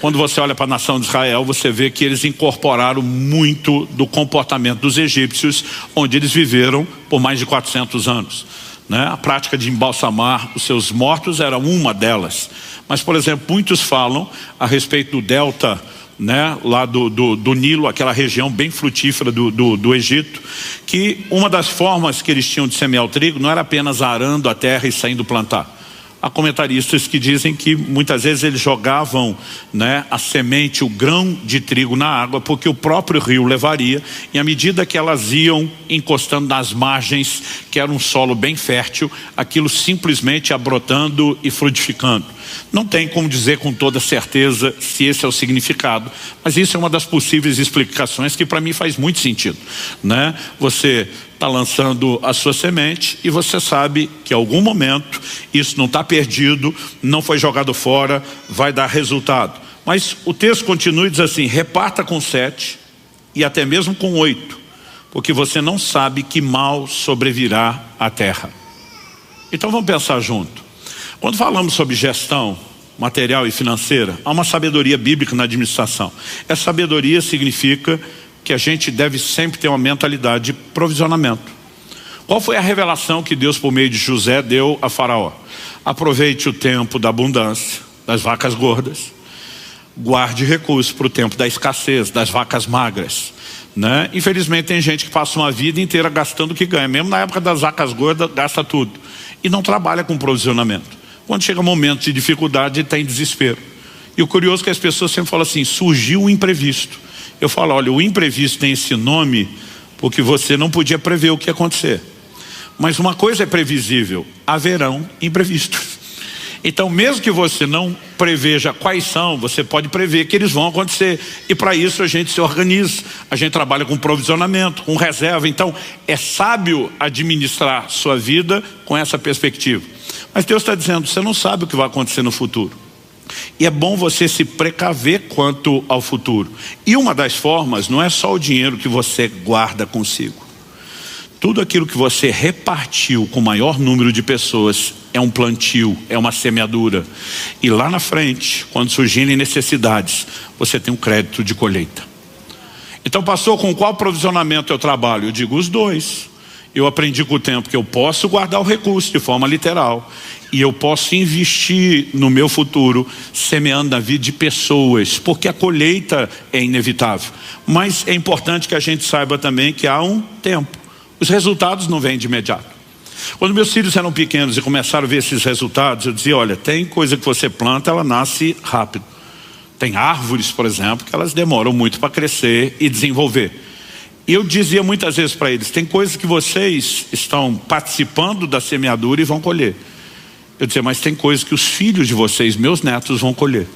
quando você olha para a nação de Israel, você vê que eles incorporaram muito do comportamento dos egípcios, onde eles viveram por mais de 400 anos, né? A prática de embalsamar os seus mortos era uma delas. Mas, por exemplo, muitos falam a respeito do delta, né, lá do Nilo, aquela região bem frutífera do Egito, que uma das formas que eles tinham de semear o trigo não era apenas arando a terra e saindo plantar. Há comentaristas que dizem que muitas vezes eles jogavam, né, a semente, o grão de trigo na água, porque o próprio rio levaria, e à medida que elas iam encostando nas margens, que era um solo bem fértil, aquilo simplesmente ia brotando e frutificando. Não tem como dizer com toda certeza se esse é o significado, mas isso é uma das possíveis explicações que para mim faz muito sentido, né? Você está lançando a sua semente e você sabe que em algum momento isso não está perdido, não foi jogado fora, vai dar resultado. Mas o texto continua e diz assim: reparta com 7 e até mesmo com 8, porque você não sabe que mal sobrevirá à terra. Então vamos pensar junto. Quando falamos sobre gestão material e financeira, há uma sabedoria bíblica na administração. Essa sabedoria significa que a gente deve sempre ter uma mentalidade de provisionamento. Qual foi a revelação que Deus, por meio de José, deu a Faraó? Aproveite o tempo da abundância, das vacas gordas. Guarde recursos para o tempo da escassez, das vacas magras, né? Infelizmente tem gente que passa uma vida inteira gastando o que ganha. Mesmo na época das vacas gordas, gasta tudo. E não trabalha com provisionamento. Quando chega momento de dificuldade, ele está em desespero. E o curioso é que as pessoas sempre falam assim: surgiu um imprevisto. Eu falo: olha, o imprevisto tem esse nome porque você não podia prever o que ia acontecer. Mas uma coisa é previsível: haverão imprevistos. Então, mesmo que você não preveja quais são, você pode prever que eles vão acontecer. E para isso a gente se organiza. A gente trabalha com provisionamento, com reserva. Então, é sábio administrar sua vida com essa perspectiva. Mas Deus está dizendo: você não sabe o que vai acontecer no futuro. E é bom você se precaver quanto ao futuro. E uma das formas não é só o dinheiro que você guarda consigo. Tudo aquilo que você repartiu com o maior número de pessoas é um plantio, é uma semeadura. E lá na frente, quando surgirem necessidades, você tem um crédito de colheita. Então, pastor, com qual provisionamento eu trabalho? Eu digo os dois. Eu aprendi com o tempo que eu posso guardar o recurso de forma literal. E eu posso investir no meu futuro, semeando na vida de pessoas, porque a colheita é inevitável. Mas é importante que a gente saiba também que há um tempo. Os resultados não vêm de imediato. Quando meus filhos eram pequenos e começaram a ver esses resultados, eu dizia, olha, tem coisa que você planta, ela nasce rápido. Tem árvores, por exemplo, que elas demoram muito para crescer e desenvolver. E eu dizia muitas vezes para eles, tem coisas que vocês estão participando da semeadura e vão colher. Eu dizia, mas tem coisas que os filhos de vocês, meus netos, vão colher.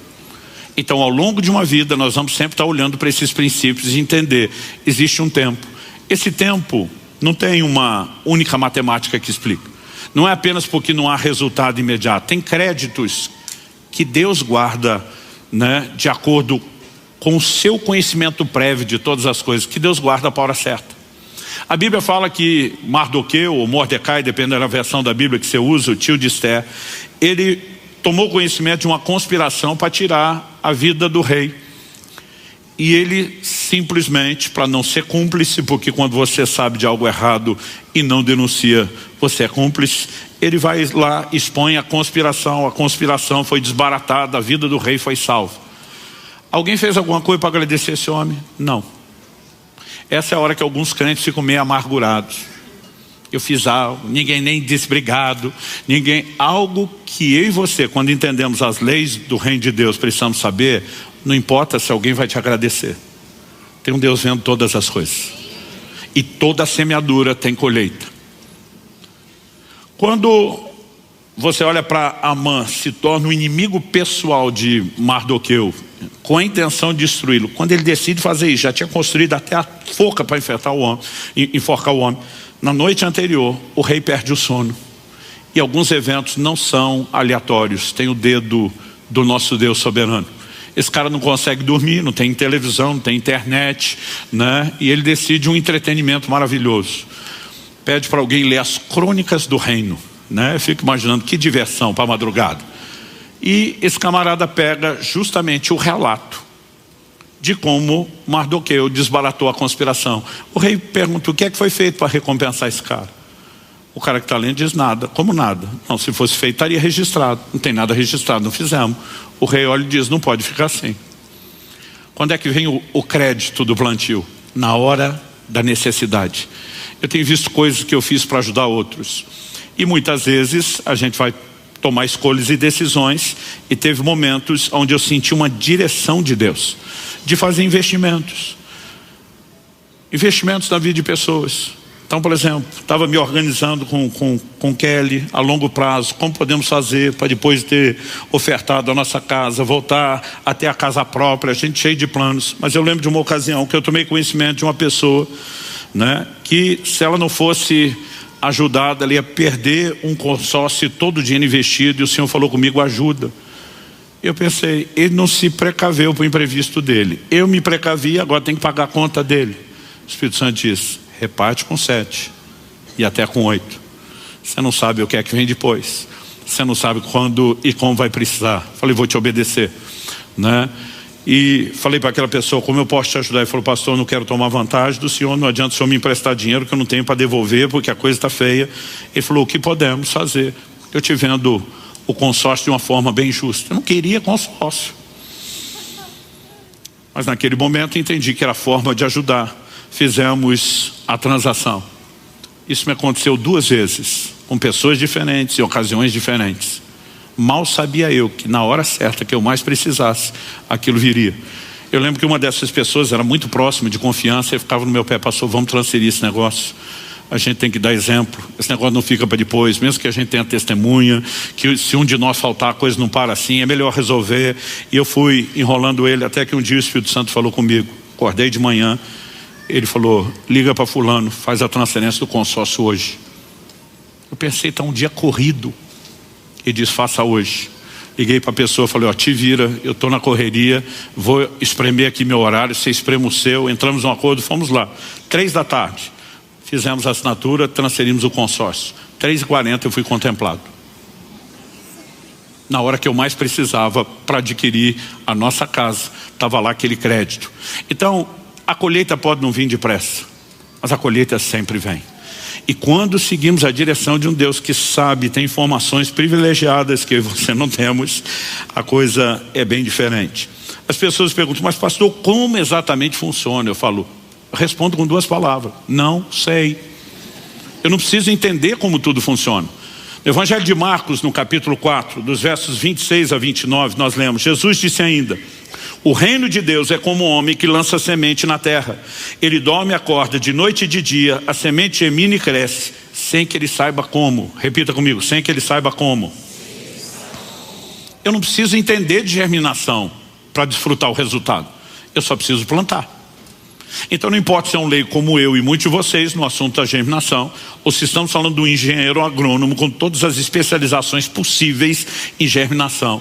Então, ao longo de uma vida, nós vamos sempre estar olhando para esses princípios e entender, existe um tempo. Esse tempo não tem uma única matemática que explica. Não é apenas porque não há resultado imediato. Tem créditos que Deus guarda, né, de acordo com o seu conhecimento prévio de todas as coisas, que Deus guarda para a hora certa. A Bíblia fala que Mardoqueu, ou Mordecai, dependendo da versão da Bíblia que você usa, o tio de Esther, ele tomou conhecimento de uma conspiração para tirar a vida do rei. E ele simplesmente, para não ser cúmplice, porque quando você sabe de algo errado e não denuncia, você é cúmplice, ele vai lá, expõe a conspiração foi desbaratada, a vida do rei foi salva. Alguém fez alguma coisa para agradecer esse homem? Não. Essa é a hora que alguns crentes ficam meio amargurados. Eu fiz algo, ninguém nem disse obrigado, algo que eu e você, quando entendemos as leis do reino de Deus, precisamos saber, não importa se alguém vai te agradecer. Tem um Deus vendo todas as coisas. E toda semeadura tem colheita. Quando você olha para Amã, se torna um inimigo pessoal de Mardoqueu, com a intenção de destruí-lo. Quando ele decide fazer isso, já tinha construído até a forca para enforcar o homem. Na noite anterior, o rei perde o sono. E alguns eventos não são aleatórios. Tem o dedo do nosso Deus soberano. Esse cara não consegue dormir, não tem televisão, não tem internet, né? E ele decide um entretenimento maravilhoso. Pede para alguém ler as crônicas do reino, né? Eu fico imaginando que diversão para a madrugada. E esse camarada pega justamente o relato de como Mardoqueu desbaratou a conspiração. O rei pergunta o que é que foi feito para recompensar esse cara. O cara que está lendo diz nada. Como nada? Não, se fosse feito estaria registrado. Não tem nada registrado, não fizemos. O rei olha e diz, não pode ficar assim. Quando é que vem o crédito do plantio? Na hora da necessidade. Eu tenho visto coisas que eu fiz para ajudar outros. E muitas vezes a gente vai tomar escolhas e decisões, e teve momentos onde eu senti uma direção de Deus, de fazer investimentos na vida de pessoas. Então, por exemplo, estava me organizando com Kelly a longo prazo, como podemos fazer para depois de ter ofertado a nossa casa, voltar até a casa própria, a gente cheio de planos. Mas eu lembro de uma ocasião que eu tomei conhecimento de uma pessoa, né, que se ela não fosse ajudada, ela ia perder um consórcio, todo o dinheiro investido, e o Senhor falou comigo, ajuda. Eu pensei, ele não se precaveu para o imprevisto dele. Eu me precavi, agora tem que pagar a conta dele. O Espírito Santo diz, reparte com 7 e até com 8. Você não sabe o que é que vem depois. Você não sabe quando e como vai precisar. Falei, vou te obedecer, né? E falei para aquela pessoa, como eu posso te ajudar? Ele falou, pastor, eu não quero tomar vantagem do senhor, não adianta o senhor me emprestar dinheiro que eu não tenho para devolver porque a coisa está feia. Ele falou, o que podemos fazer? Eu te vendo o consórcio de uma forma bem justa. Eu não queria consórcio. Mas naquele momento entendi que era a forma de ajudar. Fizemos a transação. Isso me aconteceu 2 vezes, com pessoas diferentes, em ocasiões diferentes. Mal sabia eu que na hora certa que eu mais precisasse, aquilo viria. Eu lembro que uma dessas pessoas era muito próxima, de confiança, e ficava no meu pé, pastor, vamos transferir esse negócio. A gente tem que dar exemplo, esse negócio não fica para depois, mesmo que a gente tenha testemunha, que se um de nós faltar, a coisa não para assim, é melhor resolver. E eu fui enrolando ele, até que um dia o Espírito Santo falou comigo, acordei de manhã, ele falou, liga para fulano, faz a transferência do consórcio hoje. Eu pensei, está um dia corrido. Ele diz, faça hoje. Liguei para a pessoa, falei, ó, te vira, eu estou na correria, vou espremer aqui meu horário, você esprema o seu, entramos num acordo, fomos lá. 3 da tarde, fizemos a assinatura, transferimos o consórcio. 3h40 eu fui contemplado. Na hora que eu mais precisava para adquirir a nossa casa, estava lá aquele crédito. Então, a colheita pode não vir depressa, mas a colheita sempre vem. E quando seguimos a direção de um Deus que sabe, tem informações privilegiadas que você não temos, a coisa é bem diferente. As pessoas perguntam, mas pastor, como exatamente funciona? Eu falo, respondo com 2 palavras, não sei. Eu não preciso entender como tudo funciona. No Evangelho de Marcos, no capítulo 4, dos versos 26 a 29, nós lemos, Jesus disse ainda, o reino de Deus é como um homem que lança semente na terra. Ele dorme e acorda de noite e de dia, a semente germina e cresce, sem que ele saiba como. Repita comigo, sem que ele saiba como. Eu não preciso entender de germinação para desfrutar o resultado. Eu só preciso plantar. Então não importa se é um leigo como eu e muitos de vocês no assunto da germinação, ou se estamos falando do engenheiro agrônomo com todas as especializações possíveis em germinação.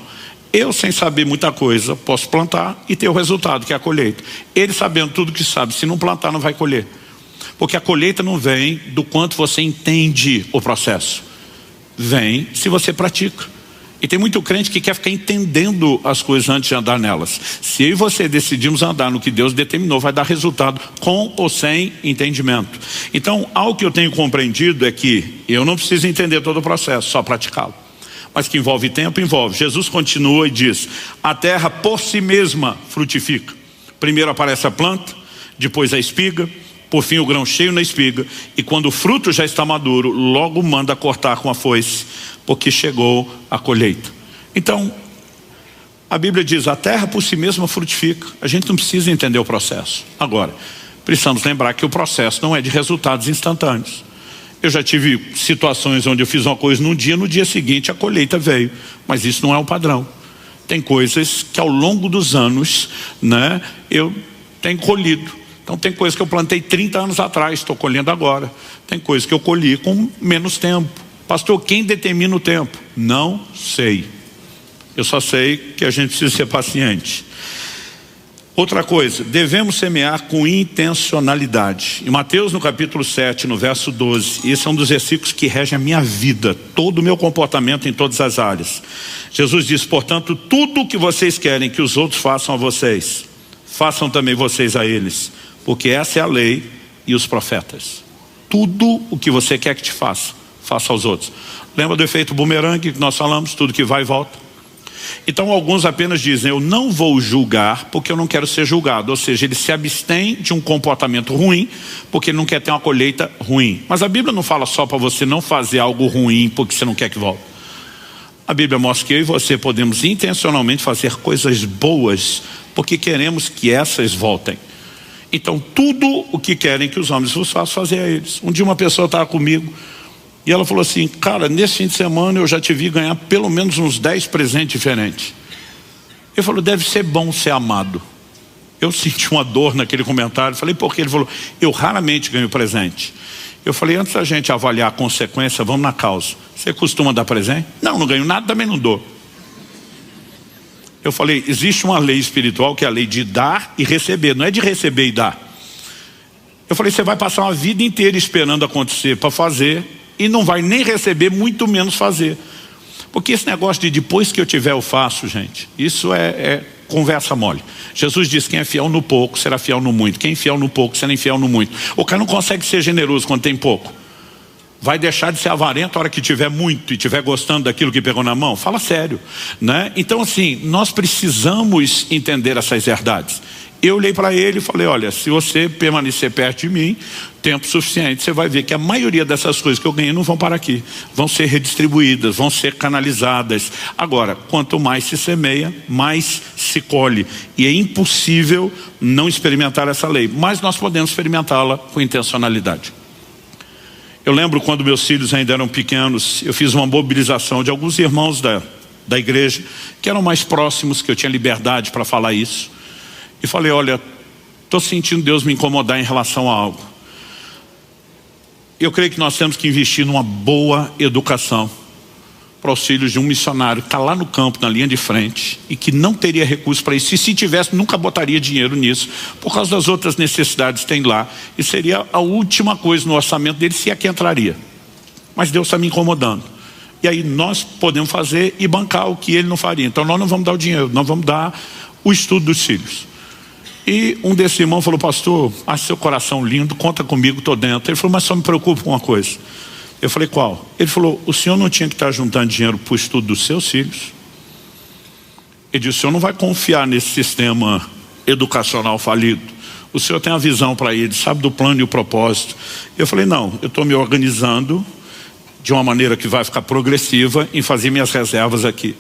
Eu, sem saber muita coisa, posso plantar e ter o resultado, que é a colheita. Ele sabendo tudo que sabe, se não plantar não vai colher. Porque a colheita não vem do quanto você entende o processo. Vem se você pratica. E tem muito crente que quer ficar entendendo as coisas antes de andar nelas. Se eu e você decidimos andar no que Deus determinou, vai dar resultado com ou sem entendimento. Então, algo que eu tenho compreendido é que eu não preciso entender todo o processo, só praticá-lo. Mas que envolve tempo, envolve. Jesus continua e diz, a terra por si mesma frutifica. Primeiro aparece a planta, depois a espiga, por fim o grão cheio na espiga, e quando o fruto já está maduro, logo manda cortar com a foice, porque chegou a colheita. Então, a Bíblia diz, a terra por si mesma frutifica. A gente não precisa entender o processo. Agora, precisamos lembrar que o processo não é de resultados instantâneos. Eu já tive situações onde eu fiz uma coisa num dia, no dia seguinte a colheita veio. Mas isso não é o padrão. Tem coisas que ao longo dos anos, né, eu tenho colhido. Então tem coisas que eu plantei 30 anos atrás, estou colhendo agora. Tem coisas que eu colhi com menos tempo. Pastor, quem determina o tempo? Não sei. Eu só sei que a gente precisa ser paciente. Outra coisa, devemos semear com intencionalidade. Em Mateus, no capítulo 7, no verso 12, esse é um dos versículos que rege a minha vida, todo o meu comportamento em todas as áreas. Jesus diz, portanto, tudo o que vocês querem que os outros façam a vocês, façam também vocês a eles, porque essa é a lei e os profetas. Tudo o que você quer que te faça, faça aos outros. Lembra do efeito bumerangue que nós falamos? Tudo que vai e volta. Então alguns apenas dizem, eu não vou julgar porque eu não quero ser julgado. Ou seja, ele se abstém de um comportamento ruim porque ele não quer ter uma colheita ruim. Mas a Bíblia não fala só para você não fazer algo ruim porque você não quer que volte. A Bíblia mostra que eu e você podemos intencionalmente fazer coisas boas porque queremos que essas voltem. Então tudo o que querem que os homens vos façam, fazer a eles. Um dia uma pessoa estava comigo e ela falou assim, cara, nesse fim de semana eu já te vi ganhar pelo menos uns 10 presentes diferentes. Eu falei, deve ser bom ser amado. Eu senti uma dor naquele comentário. Falei, por quê? Ele falou, eu raramente ganho presente. Eu falei, antes da gente avaliar a consequência, vamos na causa. Você costuma dar presente? Não, não ganho nada, também não dou. Eu falei, existe uma lei espiritual que é a lei de dar e receber, não é de receber e dar. Eu falei, você vai passar uma vida inteira esperando acontecer para fazer e não vai nem receber, muito menos fazer. Porque esse negócio de depois que eu tiver eu faço, gente, isso é conversa mole. Jesus disse, quem é fiel no pouco será fiel no muito. Quem é fiel no pouco será infiel no muito. O cara não consegue ser generoso quando tem pouco. Vai deixar de ser avarento a hora que tiver muito e tiver gostando daquilo que pegou na mão? Fala sério, né? Então assim, nós precisamos entender essas verdades. Eu olhei para ele e falei, olha, se você permanecer perto de mim, tempo suficiente, você vai ver que a maioria dessas coisas que eu ganhei não vão para aqui. Vão ser redistribuídas, vão ser canalizadas. Agora, quanto mais se semeia, mais se colhe. E é impossível não experimentar essa lei. Mas nós podemos experimentá-la com intencionalidade. Eu lembro quando meus filhos ainda eram pequenos, eu fiz uma mobilização de alguns irmãos da igreja, que eram mais próximos, que eu tinha liberdade para falar isso. E falei, olha, estou sentindo Deus me incomodar em relação a algo. Eu creio que nós temos que investir numa boa educação para os filhos de um missionário que está lá no campo, na linha de frente, e que não teria recurso para isso, e se tivesse, nunca botaria dinheiro nisso, por causa das outras necessidades que tem lá, e seria a última coisa no orçamento dele, se é que entraria. Mas Deus está me incomodando. E aí nós podemos fazer e bancar o que ele não faria. Então nós não vamos dar o dinheiro, nós vamos dar o estudo dos filhos. E um desses irmãos falou: pastor, acho seu coração lindo, conta comigo, estou dentro. Ele falou: mas só me preocupo com uma coisa. Eu falei: qual? Ele falou: o senhor não tinha que estar juntando dinheiro para o estudo dos seus filhos? Ele disse: o senhor não vai confiar nesse sistema educacional falido. O senhor tem a visão para ele, sabe do plano e o propósito. Eu falei: não, eu estou me organizando de uma maneira que vai ficar progressiva em fazer minhas reservas aqui.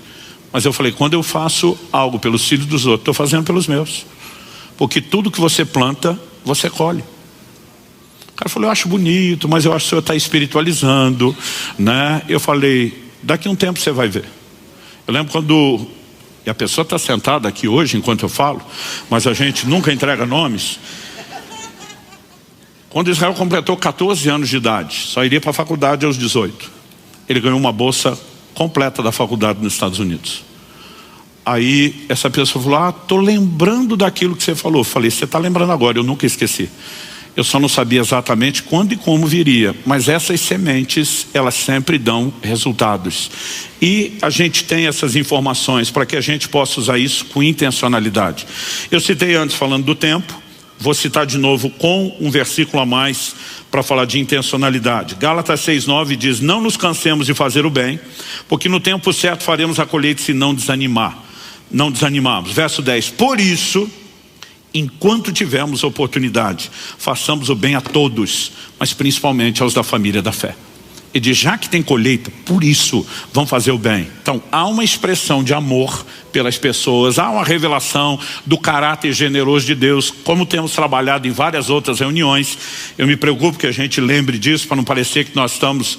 Mas eu falei: quando eu faço algo pelos filhos dos outros, estou fazendo pelos meus. Porque tudo que você planta, você colhe. O cara falou: eu acho bonito, mas eu acho que o senhor está espiritualizando, né? Eu falei: daqui a um tempo você vai ver. Eu lembro quando, e a pessoa está sentada aqui hoje enquanto eu falo, mas a gente nunca entrega nomes. Quando Israel completou 14 anos de idade, só iria para a faculdade aos 18. Ele ganhou uma bolsa completa da faculdade nos Estados Unidos. Aí essa pessoa falou: estou lembrando daquilo que você falou. Eu falei: você está lembrando agora, eu nunca esqueci. Eu só não sabia exatamente quando e como viria, mas essas sementes, elas sempre dão resultados. E a gente tem essas informações para que a gente possa usar isso com intencionalidade. Eu citei antes falando do tempo, vou citar de novo com um versículo a mais para falar de intencionalidade. Gálatas 6:9 diz: não nos cansemos de fazer o bem, porque no tempo certo faremos a colheita se não desanimamos. Verso 10: por isso, enquanto tivermos oportunidade, façamos o bem a todos, mas principalmente aos da família da fé. Ele diz: já que tem colheita, por isso vamos fazer o bem. Então há uma expressão de amor pelas pessoas, há uma revelação do caráter generoso de Deus, como temos trabalhado em várias outras reuniões. Eu me preocupo que a gente lembre disso, para não parecer que nós estamos,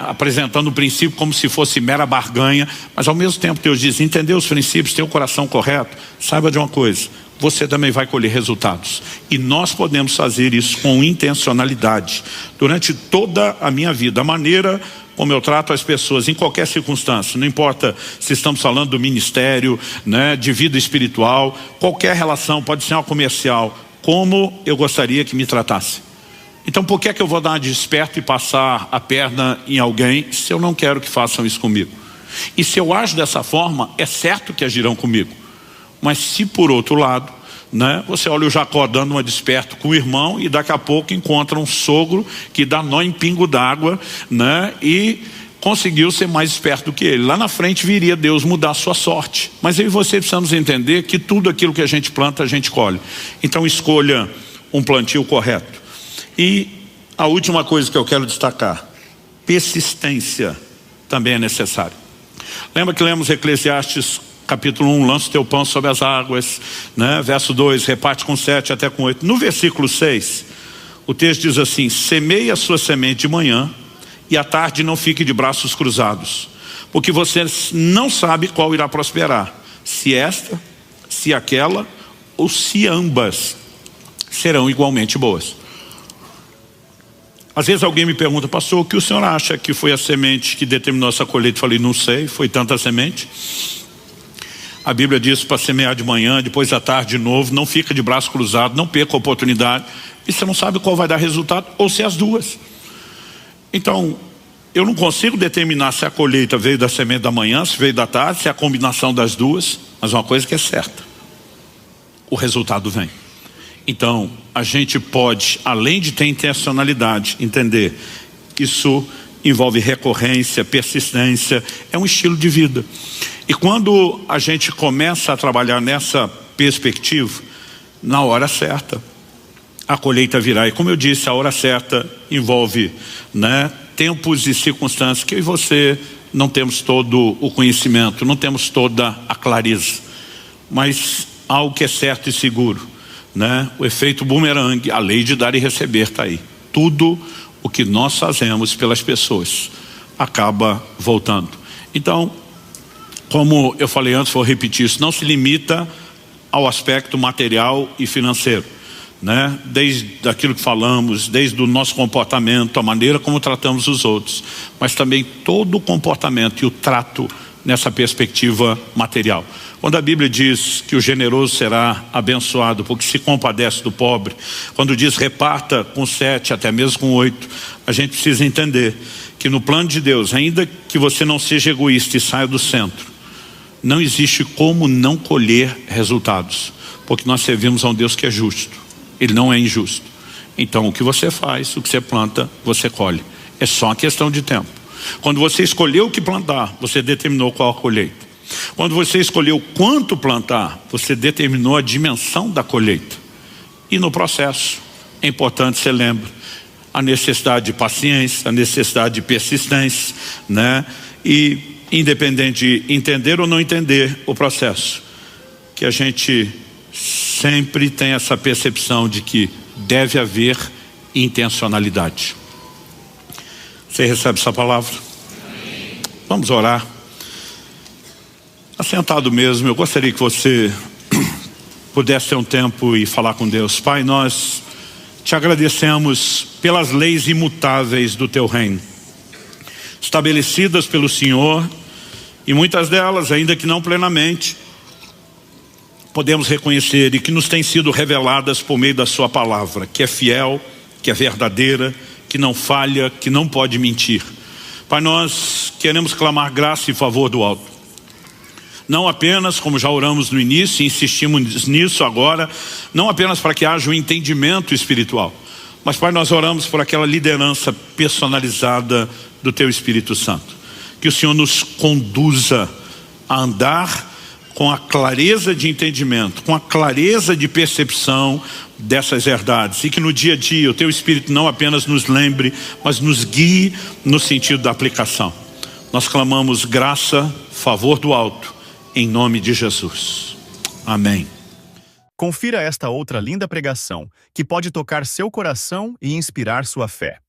apresentando o princípio como se fosse mera barganha, mas ao mesmo tempo Deus diz: entendeu os princípios, tem o coração correto, saiba de uma coisa, você também vai colher resultados. E nós podemos fazer isso com intencionalidade. Durante toda a minha vida, a maneira como eu trato as pessoas em qualquer circunstância, não importa se estamos falando do ministério, de vida espiritual, qualquer relação, pode ser uma comercial, como eu gostaria que me tratasse. Então por que é que eu vou dar uma de esperto e passar a perna em alguém se eu não quero que façam isso comigo? E se eu ajo dessa forma, é certo que agirão comigo. Mas se por outro lado, você olha o Jacó dando uma desperto com o irmão e daqui a pouco encontra um sogro que dá nó em pingo d'água, e conseguiu ser mais esperto do que ele. Lá na frente viria Deus mudar a sua sorte. Mas eu e você precisamos entender que tudo aquilo que a gente planta, a gente colhe. Então escolha um plantio correto. E a última coisa que eu quero destacar: persistência também é necessária. Lembra que lemos Eclesiastes capítulo 1, lança o teu pão sobre as águas, verso 2, reparte com 7 até com 8. No versículo 6, o texto diz assim: semeie a sua semente de manhã e à tarde não fique de braços cruzados, porque você não sabe qual irá prosperar, se esta, se aquela ou se ambas serão igualmente boas. Às vezes alguém me pergunta: pastor, o que o senhor acha que foi a semente que determinou essa colheita? Eu falei: não sei, foi tanta semente. A Bíblia diz para semear de manhã, depois à tarde de novo, não fica de braço cruzado, não perca a oportunidade. E você não sabe qual vai dar resultado, ou se as duas. Então, eu não consigo determinar se a colheita veio da semente da manhã, se veio da tarde, se é a combinação das duas. Mas uma coisa que é certa: o resultado vem. Então, a gente pode, além de ter intencionalidade, entender que isso envolve recorrência, persistência, é um estilo de vida. E quando a gente começa a trabalhar nessa perspectiva, na hora certa, a colheita virá. E como eu disse, a hora certa envolve tempos e circunstâncias que eu e você não temos todo o conhecimento, não temos toda a clareza. Mas algo que é certo e seguro, o efeito bumerangue, a lei de dar e receber está aí. Tudo o que nós fazemos pelas pessoas acaba voltando. Então, como eu falei antes, vou repetir isso: não se limita ao aspecto material e financeiro. né? Desde aquilo que falamos, desde o nosso comportamento, a maneira como tratamos os outros, mas também todo o comportamento e o trato nessa perspectiva material. Quando a Bíblia diz que o generoso será abençoado porque se compadece do pobre, quando diz reparta com 7, até mesmo com 8, a gente precisa entender que no plano de Deus, ainda que você não seja egoísta e saia do centro, não existe como não colher resultados, porque nós servimos a um Deus que é justo, Ele não é injusto. Então o que você faz, o que você planta, você colhe. É só uma questão de tempo. Quando você escolheu o que plantar, você determinou qual a colheita. Quando você escolheu quanto plantar, você determinou a dimensão da colheita. E no processo, é importante você lembre a necessidade de paciência, a necessidade de persistência, né? E independente de entender ou não entender o processo, que a gente sempre tem essa percepção de que deve haver intencionalidade. Você recebe essa palavra? Amém. Vamos orar. Assentado mesmo, eu gostaria que você pudesse ter um tempo e falar com Deus. Pai, nós te agradecemos pelas leis imutáveis do teu reino, estabelecidas pelo Senhor, e muitas delas, ainda que não plenamente, podemos reconhecer e que nos têm sido reveladas por meio da sua palavra, que é fiel, que é verdadeira, que não falha, que não pode mentir. Pai, nós queremos clamar graça e favor do alto. Não apenas, como já oramos no início e insistimos nisso agora, não apenas para que haja um entendimento espiritual, mas, Pai, nós oramos por aquela liderança personalizada do Teu Espírito Santo. Que o Senhor nos conduza a andar com a clareza de entendimento, com a clareza de percepção dessas verdades, e que no dia a dia o Teu Espírito não apenas nos lembre, mas nos guie no sentido da aplicação. Nós clamamos graça, favor do alto, em nome de Jesus. Amém. Confira esta outra linda pregação, que pode tocar seu coração e inspirar sua fé.